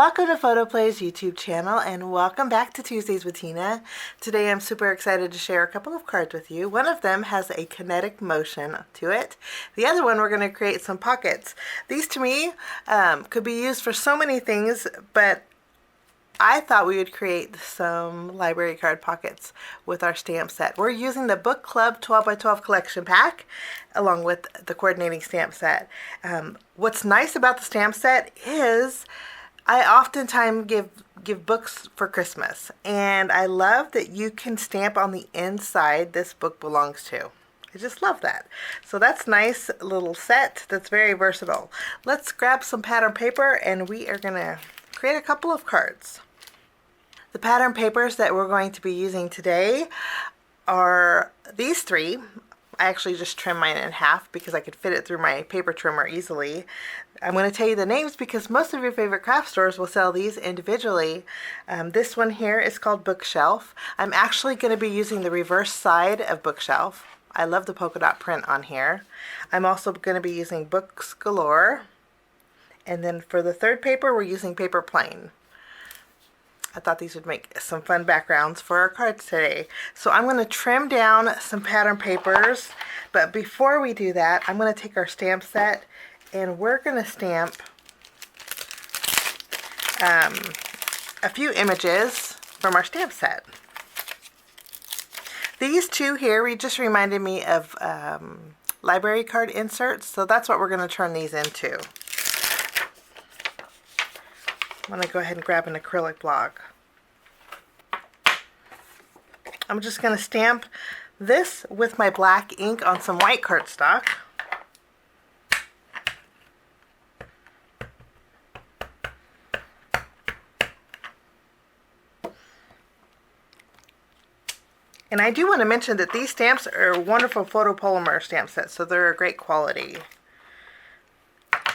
Welcome to PhotoPlay's YouTube channel and welcome back to Tuesdays with Tina. Today I'm super excited to share a couple of cards with you. One of them has a kinetic motion to it. The other one we're going to create some pockets. These to me could be used for so many things, but I thought we would create some library card pockets with our stamp set. We're using the Book Club 12 by 12 collection pack along with the coordinating stamp set. What's nice about the stamp set is I oftentimes give books for Christmas, and I love that you can stamp on the inside this book belongs to. I just love that. So that's a nice little set that's very versatile. Let's grab some pattern paper and we are going to create a couple of cards. The pattern papers that we're going to be using today are these three. I actually just trimmed mine in half because I could fit it through my paper trimmer easily. I'm going to tell you the names because most of your favorite craft stores will sell these individually. This one here is called Bookshelf. I'm actually going to be using the reverse side of Bookshelf. I love the polka dot print on here. I'm also going to be using Books Galore. And then for the third paper, we're using paper plain. I thought these would make some fun backgrounds for our cards today. So I'm going to trim down some pattern papers, but before we do that, I'm going to take our stamp set and we're going to stamp a few images from our stamp set. These two here just reminded me of library card inserts, so that's what we're going to turn these into. I'm going to go ahead and grab an acrylic block. I'm just going to stamp this with my black ink on some white cardstock. And I do want to mention that these stamps are wonderful photopolymer stamp sets, so they're a great quality.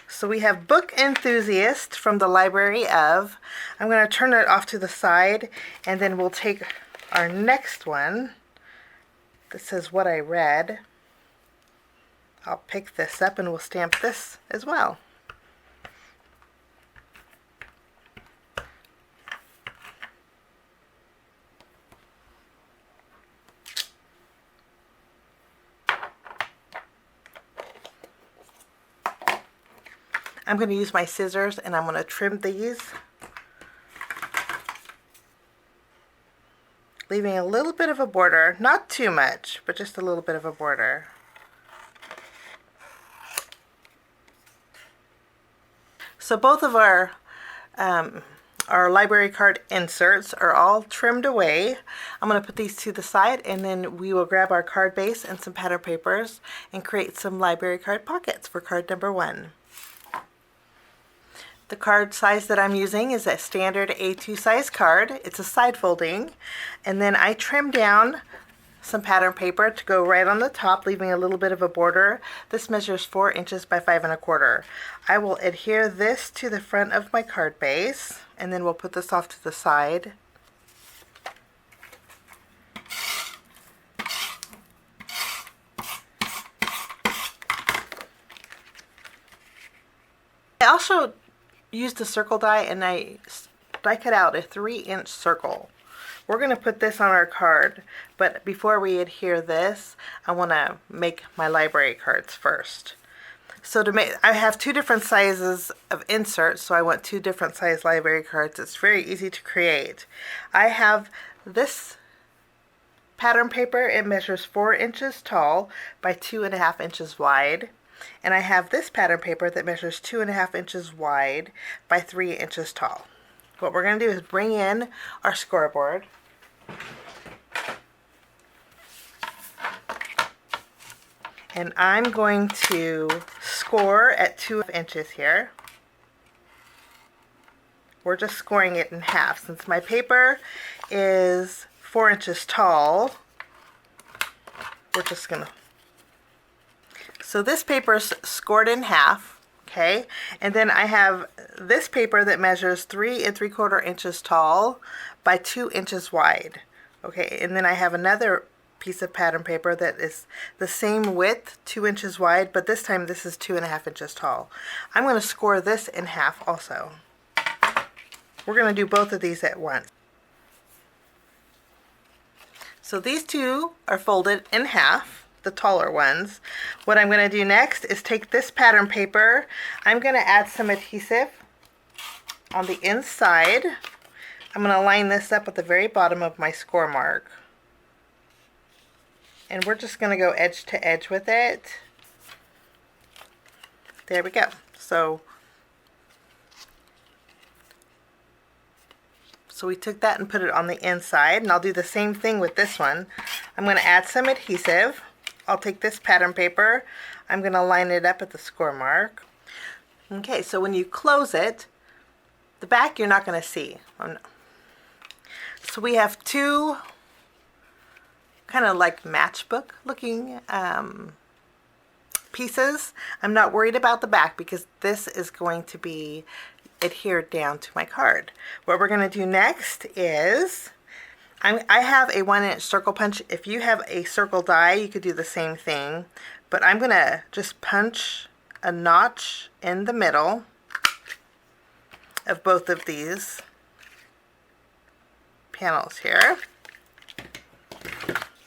So we have Book Enthusiast from the Library of. I'm going to turn it off to the side, and then we'll take our next one. This is What I Read. I'll pick this up and we'll stamp this as well. I'm going to use my scissors and I'm going to trim these, leaving a little bit of a border, not too much, but just a little bit of a border. So both of our library card inserts are all trimmed away. I'm going to put these to the side and then we will grab our card base and some pattern papers and create some library card pockets for card number 1. The card size that I'm using is a standard A2 size card. It's a side folding, and then I trim down some pattern paper to go right on the top, leaving a little bit of a border. This measures 4 inches by 5 1/4. I will adhere this to the front of my card base, and then we'll put this off to the side. I also used a circle die and I die cut out a 3-inch circle. We're going to put this on our card, but before we adhere this, I want to make my library cards first. So I have 2 different sizes of inserts, so I want 2 different size library cards. It's very easy to create. I have this pattern paper. It measures 4 inches tall by 2.5 inches wide. And I have this pattern paper that measures 2.5 inches wide by 3 inches tall. What we're going to do is bring in our scoreboard. And I'm going to score at 2 inches here. We're just scoring it in half. Since my paper is 4 inches tall, we're just going to... So this paper's scored in half, okay? And then I have this paper that measures 3 3/4 inches tall by 2 inches wide, okay? And then I have another piece of pattern paper that is the same width, 2 inches wide, but this time this is 2.5 inches tall. I'm going to score this in half also. We're going to do both of these at once. So these two are folded in half, the taller ones. What I'm going to do next is take this pattern paper. I'm going to add some adhesive on the inside. I'm going to line this up at the very bottom of my score mark. And we're just going to go edge to edge with it. There we go. So we took that and put it on the inside, and I'll do the same thing with this one. I'm going to add some adhesive. I'll take this pattern paper. I'm going to line it up at the score mark. Okay, so when you close it, the back you're not going to see. Oh, no. So we have two kind of like matchbook looking pieces. I'm not worried about the back because this is going to be adhered down to my card. What we're going to do next is I have a 1-inch circle punch. If you have a circle die, you could do the same thing, but I'm going to just punch a notch in the middle of both of these panels here.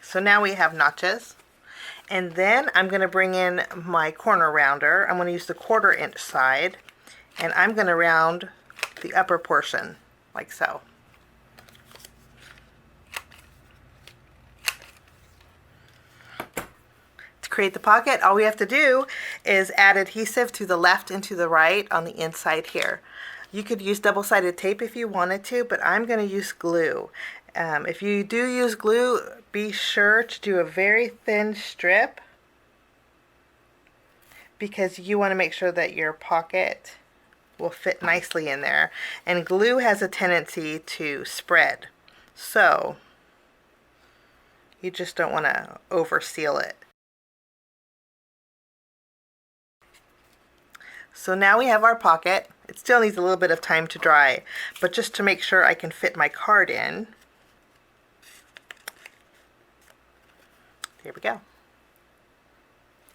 So now we have notches. And then I'm going to bring in my corner rounder. I'm going to use the 1/4 inch side, and I'm going to round the upper portion like so. To create the pocket, all we have to do is add adhesive to the left and to the right on the inside here. You could use double-sided tape if you wanted to, but I'm going to use glue. If you do use glue, be sure to do a very thin strip because you want to make sure that your pocket will fit nicely in there. And glue has a tendency to spread, so you just don't want to over seal it. So now we have our pocket. It still needs a little bit of time to dry, but just to make sure I can fit my card in. Here we go.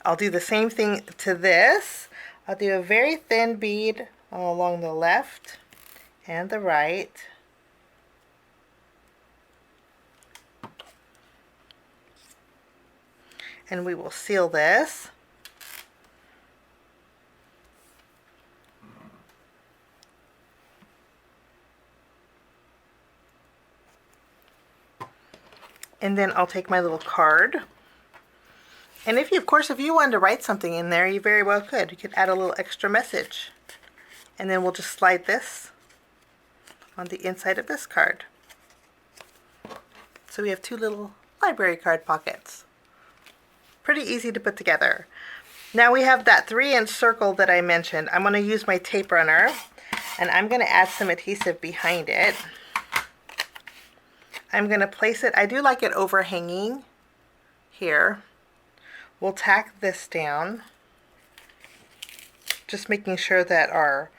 I'll do the same thing to this. I'll do a very thin bead along the left and the right. And we will seal this. And then I'll take my little card. And if you, of course, if you wanted to write something in there, you very well could. You could add a little extra message. And then we'll just slide this on the inside of this card. So we have two little library card pockets. Pretty easy to put together. Now we have that 3-inch circle that I mentioned. I'm going to use my tape runner, and I'm going to add some adhesive behind it. I'm going to place it, I do like it overhanging here. We'll tack this down, just making sure that our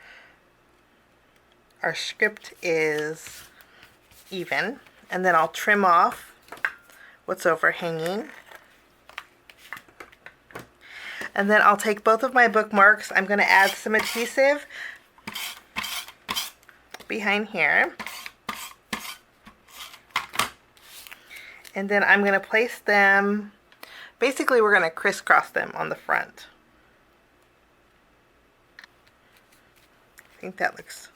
script is even, and then I'll trim off what's overhanging. And then I'll take both of my bookmarks. I'm going to add some adhesive behind here. And then I'm going to place them, basically we're going to crisscross them on the front. I think that looks,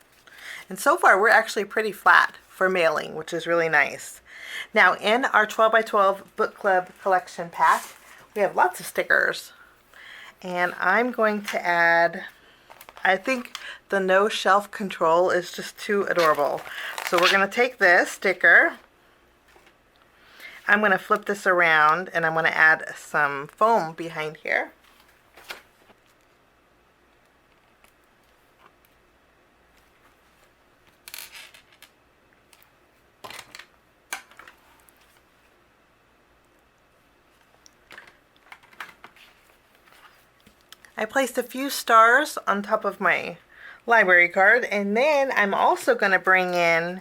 and so far we're actually pretty flat for mailing, which is really nice. Now in our 12 by 12 book club collection pack, we have lots of stickers. And I'm going to add, I think the no shelf control is just too adorable. So we're going to take this sticker, I'm going to flip this around, and I'm going to add some foam behind here. I placed a few stars on top of my library card, and then I'm also going to bring in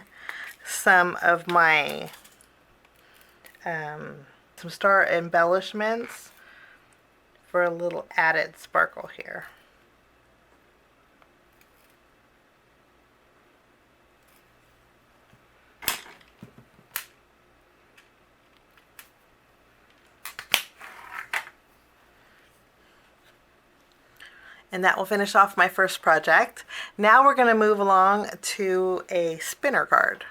some of my some star embellishments for a little added sparkle here. And that will finish off my first project. Now we're going to move along to a spinner card.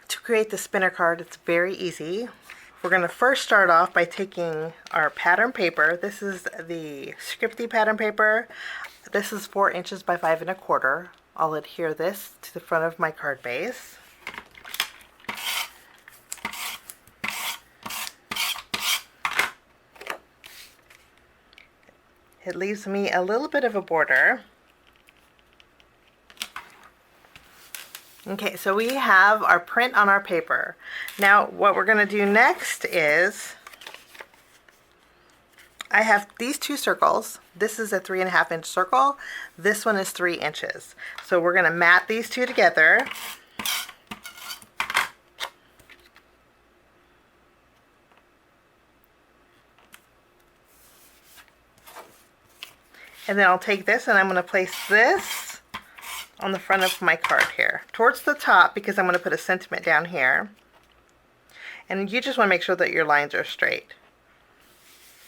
To create the spinner card, it's very easy. We're going to first start off by taking our pattern paper. This is the Scripty pattern paper. This is 4 inches by 5 1/4. I'll adhere this to the front of my card base. It leaves me a little bit of a border. Okay, so we have our print on our paper. Now what we're going to do next is, I have these 2 circles. This is a 3 1/2 inch circle. This one is 3 inches. So we're going to mat these 2 together. And then I'll take this and I'm going to place this on the front of my card here, towards the top, because I'm going to put a sentiment down here. And you just want to make sure that your lines are straight.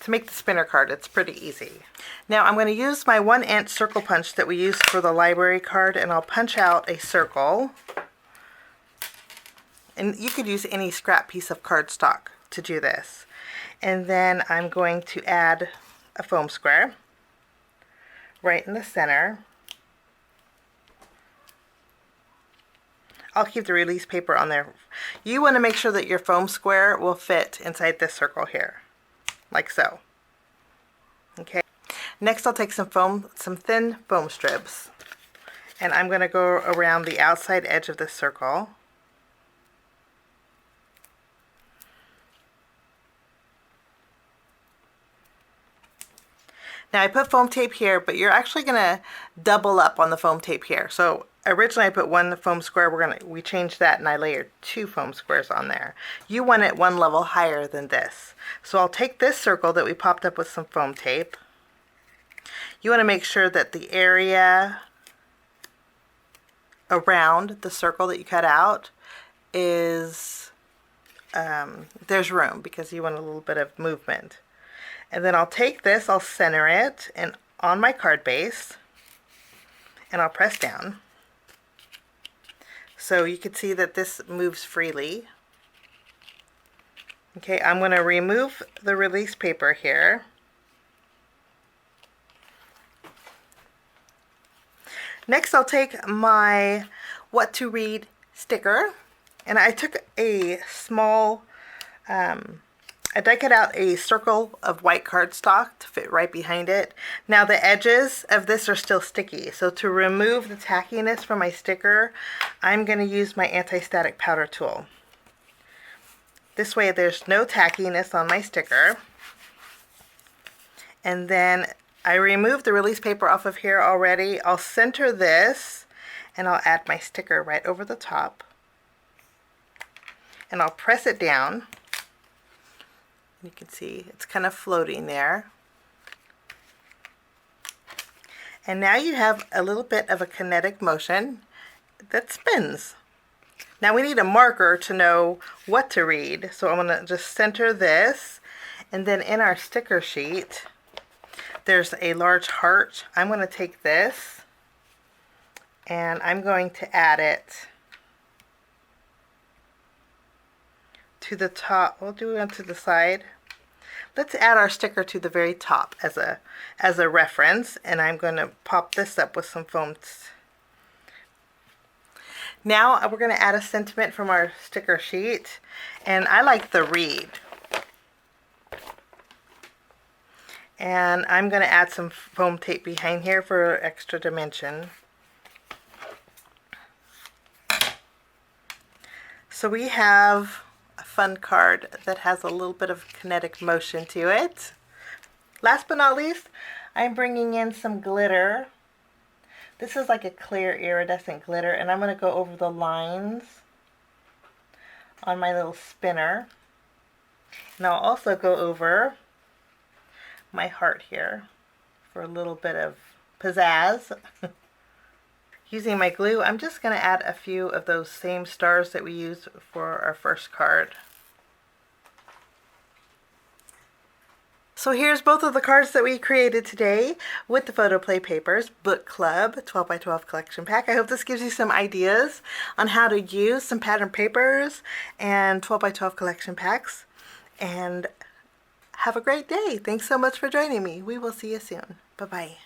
To make the spinner card, it's pretty easy. Now I'm going to use my 1 inch circle punch that we used for the library card, and I'll punch out a circle. And you could use any scrap piece of cardstock to do this. And then I'm going to add a foam square right in the center. I'll keep the release paper on there. You want to make sure that your foam square will fit inside this circle here, like so. Okay. Next I'll take some thin foam strips, and I'm going to go around the outside edge of this circle. Now I put foam tape here, but you're actually going to double up on the foam tape here. So originally I put 1 foam square. We changed that and I layered 2 foam squares on there. You want it 1 level higher than this. So I'll take this circle that we popped up with some foam tape. You want to make sure that the area around the circle that you cut out is, there's room, because you want a little bit of movement. And then I'll take this, I'll center it and on my card base, and I'll press down. So you can see that this moves freely. Okay, I'm going to remove the release paper here. Next I'll take my What to Read sticker, and I took a small, I die cut out a circle of white cardstock to fit right behind it. Now the edges of this are still sticky, so to remove the tackiness from my sticker, I'm going to use my anti-static powder tool. This way there's no tackiness on my sticker. And then I removed the release paper off of here already. I'll center this and I'll add my sticker right over the top. And I'll press it down. You can see it's kind of floating there. And now you have a little bit of a kinetic motion that spins. Now we need a marker to know what to read. So I'm going to just center this, and then in our sticker sheet there's a large heart. I'm going to take this and I'm going to add it to the top. We'll do it to the side. Let's add our sticker to the very top as a reference, and I'm going to pop this up with some foam. Now we're going to add a sentiment from our sticker sheet, and I like the read. And I'm going to add some foam tape behind here for extra dimension. So we have a fun card that has a little bit of kinetic motion to it. Last but not least, I'm bringing in some glitter. This is like a clear iridescent glitter, and I'm going to go over the lines on my little spinner. And I'll also go over my heart here for a little bit of pizzazz. Using my glue, I'm just going to add a few of those same stars that we used for our first card. So here's both of the cards that we created today with the PhotoPlay papers, Book Club 12 by 12 collection pack. I hope this gives you some ideas on how to use some pattern papers and 12 by 12 collection packs. And have a great day. Thanks so much for joining me. We will see you soon. Bye-bye.